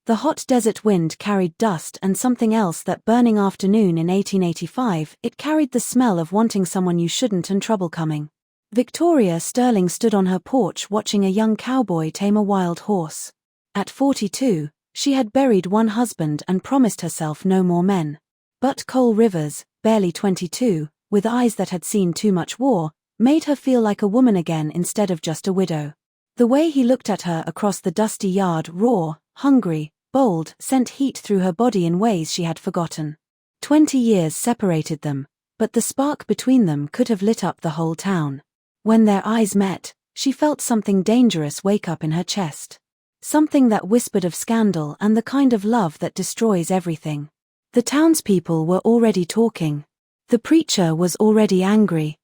The hot desert wind carried dust and something else that burning afternoon in 1885, it carried the smell of wanting someone you shouldn't and trouble coming. Victoria Sterling stood on her porch watching a young cowboy tame a wild horse. At 42, she had buried one husband and promised herself no more men. But Cole Rivers, barely 22, with eyes that had seen too much war, made her feel like a woman again instead of just a widow. The way he looked at her across the dusty yard, raw, hungry, bold, sent heat through her body in ways she had forgotten. 20 years separated them, but the spark between them could have lit up the whole town. When their eyes met, she felt something dangerous wake up in her chest. Something that whispered of scandal and the kind of love that destroys everything. The townspeople were already talking. The preacher was already angry.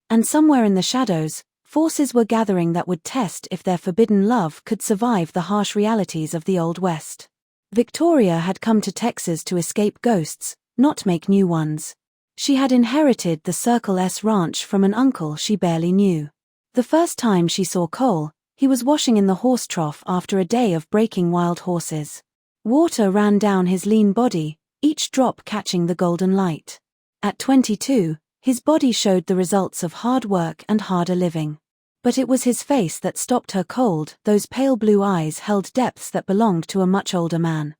And somewhere in the shadows, forces were gathering that would test if their forbidden love could survive the harsh realities of the Old West. Victoria had come to Texas to escape ghosts, not make new ones. She had inherited the Circle S ranch from an uncle she barely knew. The first time she saw Cole, he was washing in the horse trough after a day of breaking wild horses. Water ran down his lean body, each drop catching the golden light. At 22, his body showed the results of hard work and harder living. But it was his face that stopped her cold, those pale blue eyes held depths that belonged to a much older man.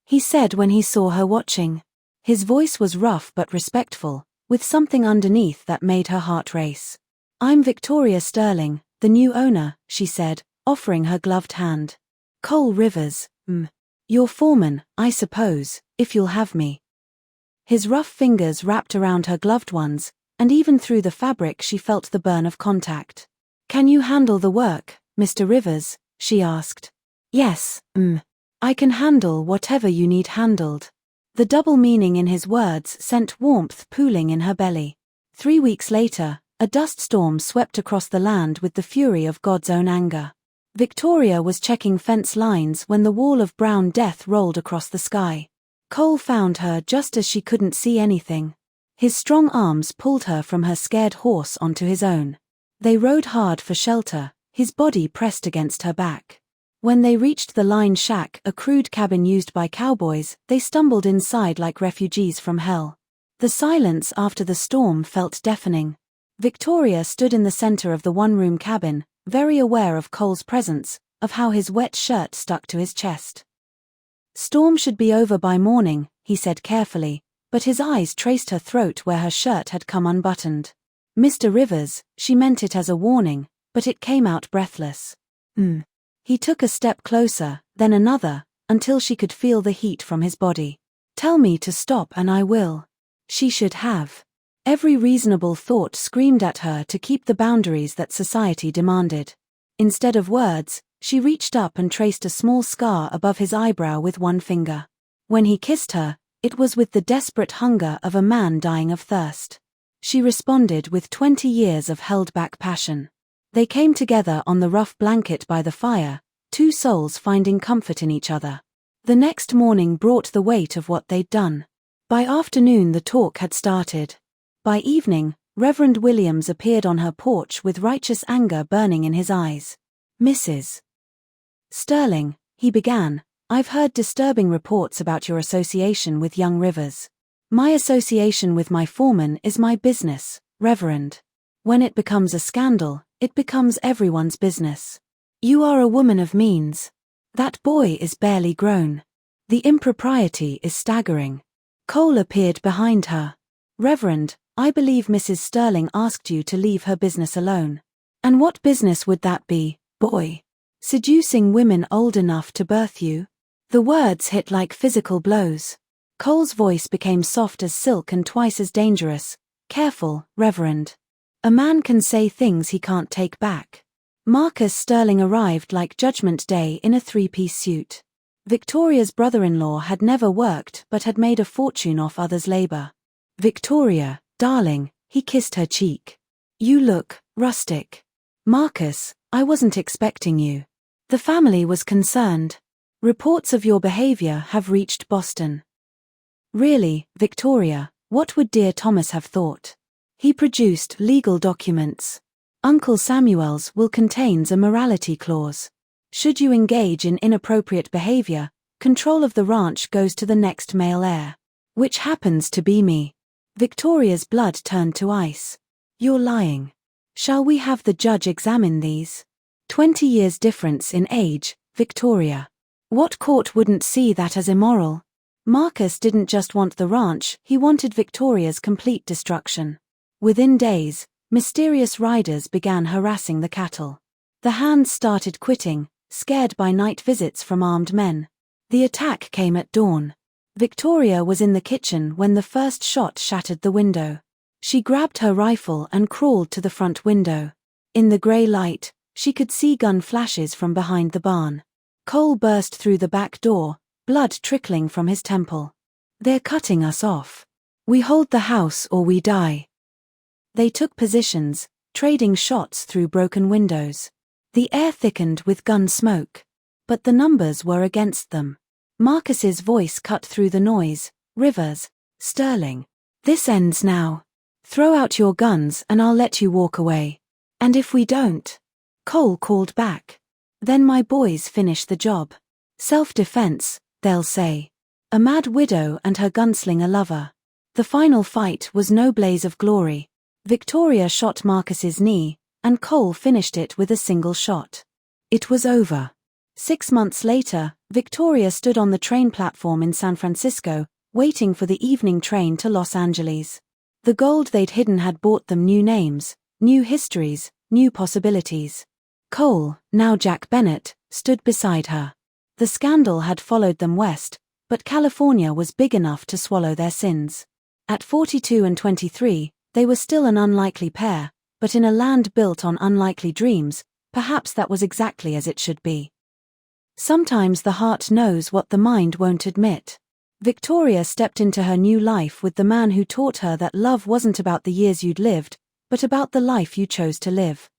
He said when he saw her watching. His voice was rough but respectful, with something underneath that made her heart race. "I'm Victoria Sterling, the new owner," she said, offering her gloved hand. "Cole Rivers, your foreman, I suppose, if you'll have me." His rough fingers wrapped around her gloved ones, and even through the fabric she felt the burn of contact. "Can you handle the work, Mr. Rivers?" she asked. "Yes, I can handle whatever you need handled." The double meaning in his words sent warmth pooling in her belly. 3 weeks later, a dust storm swept across the land with the fury of God's own anger. Victoria was checking fence lines when the wall of brown death rolled across the sky. Cole found her just as she couldn't see anything. His strong arms pulled her from her scared horse onto his own. They rode hard for shelter, his body pressed against her back. When they reached the line shack, a crude cabin used by cowboys, they stumbled inside like refugees from hell. The silence after the storm felt deafening. Victoria stood in the center of the one-room cabin, very aware of Cole's presence, of how his wet shirt stuck to his chest. "Storm should be over by morning," he said carefully, but his eyes traced her throat where her shirt had come unbuttoned. "Mr. Rivers," she meant it as a warning, but it came out breathless. He took a step closer, then another, until she could feel the heat from his body. "Tell me to stop and I will." She should have. Every reasonable thought screamed at her to keep the boundaries that society demanded. Instead of words, she reached up and traced a small scar above his eyebrow with one finger. When he kissed her, it was with the desperate hunger of a man dying of thirst. She responded with 20 years of held-back passion. They came together on the rough blanket by the fire, two souls finding comfort in each other. The next morning brought the weight of what they'd done. By afternoon the talk had started. By evening, Reverend Williams appeared on her porch with righteous anger burning in his eyes. "Mrs. Sterling," he began, "I've heard disturbing reports about your association with young Rivers. My association with my foreman is my business, Reverend. When it becomes a scandal, it becomes everyone's business. You are a woman of means. That boy is barely grown. The impropriety is staggering." Cole appeared behind her. "Reverend, I believe Mrs. Sterling asked you to leave her business alone." "And what business would that be, boy? Seducing women old enough to birth you?" The words hit like physical blows. Cole's voice became soft as silk and twice as dangerous. "Careful, Reverend. A man can say things he can't take back." Marcus Sterling arrived like Judgment Day in a three-piece suit. Victoria's brother-in-law had never worked but had made a fortune off others' labor. "Victoria, darling," he kissed her cheek. "You look rustic." "Marcus, I wasn't expecting you." The family was concerned. "Reports of your behavior have reached Boston." "Really, Victoria, what would dear Thomas have thought?" He produced legal documents. "Uncle Samuel's will contains a morality clause." Should you engage in inappropriate behavior, control of the ranch goes to the next male heir. Which happens to be me. Victoria's blood turned to ice. You're lying. Shall we have the judge examine these? 20 years difference in age, Victoria. What court wouldn't see that as immoral? Marcus didn't just want the ranch, he wanted Victoria's complete destruction. Within days, mysterious riders began harassing the cattle. The hands started quitting, scared by night visits from armed men. The attack came at dawn. Victoria was in the kitchen when the first shot shattered the window. She grabbed her rifle and crawled to the front window. In the grey light, she could see gun flashes from behind the barn. Cole burst through the back door, blood trickling from his temple. They're cutting us off. We hold the house or we die. They took positions, trading shots through broken windows. The air thickened with gun smoke. But the numbers were against them. Marcus's voice cut through the noise. Rivers, Sterling. This ends now. Throw out your guns and I'll let you walk away. And if we don't? Cole called back. Then my boys finish the job. Self-defense, they'll say. A mad widow and her gunslinger lover. The final fight was no blaze of glory. Victoria shot Marcus's knee, and Cole finished it with a single shot. It was over. 6 months later, Victoria stood on the train platform in San Francisco, waiting for the evening train to Los Angeles. The gold they'd hidden had bought them new names, new histories, new possibilities. Cole, now Jack Bennett, stood beside her. The scandal had followed them west, but California was big enough to swallow their sins. At 42 and 23, they were still an unlikely pair, but in a land built on unlikely dreams, perhaps that was exactly as it should be. Sometimes the heart knows what the mind won't admit. Victoria stepped into her new life with the man who taught her that love wasn't about the years you'd lived, but about the life you chose to live.